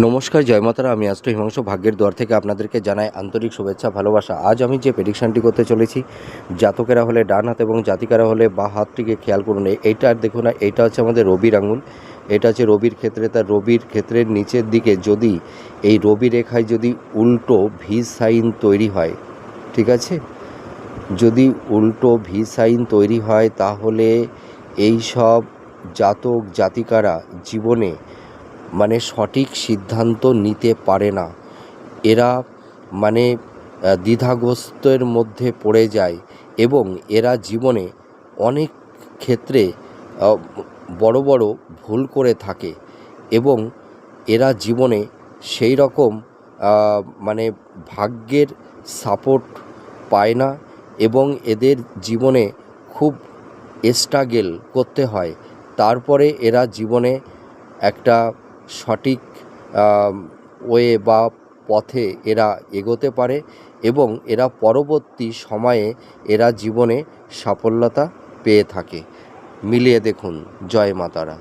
নমস্কার, জয় মাতারা। আমি অ্যাস্ট্রো হিমাংশু ভাগ্যের দুয়ার থেকে আপনাদেরকে জানাই আন্তরিক শুভেচ্ছা, ভালোবাসা। আজ আমি যে প্রেডিকশানটি করতে চলেছি, জাতকেরা হলে ডান হাত এবং জাতিকারা হলে বাঁ হাতটিকে খেয়াল করুন। এইটা দেখুন, এইটা হচ্ছে আমাদের রবির আঙুল। এটা হচ্ছে রবির ক্ষেত্রে। তার রবির ক্ষেত্রের নিচের দিকে যদি এই রবি রেখায় যদি উল্টো ভি সাইন তৈরি হয়, ঠিক আছে, যদি উল্টো ভি সাইন তৈরি হয় তাহলে এই সব জাতক জাতিকারা জীবনে সঠিক সিদ্ধান্ত নিতে পারে না। এরা দ্বিধাগ্রস্তের মধ্যে পড়ে যায় এবং এরা জীবনে অনেক ক্ষেত্রে বড় বড় ভুল করে থাকে এবং এরা জীবনে সেই রকম ভাগ্যের সাপোর্ট পায় না এবং এদের জীবনে খুব স্ট্রাগল করতে হয়। তারপরে এরা জীবনে একটা সঠিক ওয়ে বা পথে এরা এগোতে পারে এবং এরা পরবর্তী সময়ে এরা জীবনে সাফল্যতা পেয়ে থাকে। মিলিয়ে দেখুন। জয় মাতারা।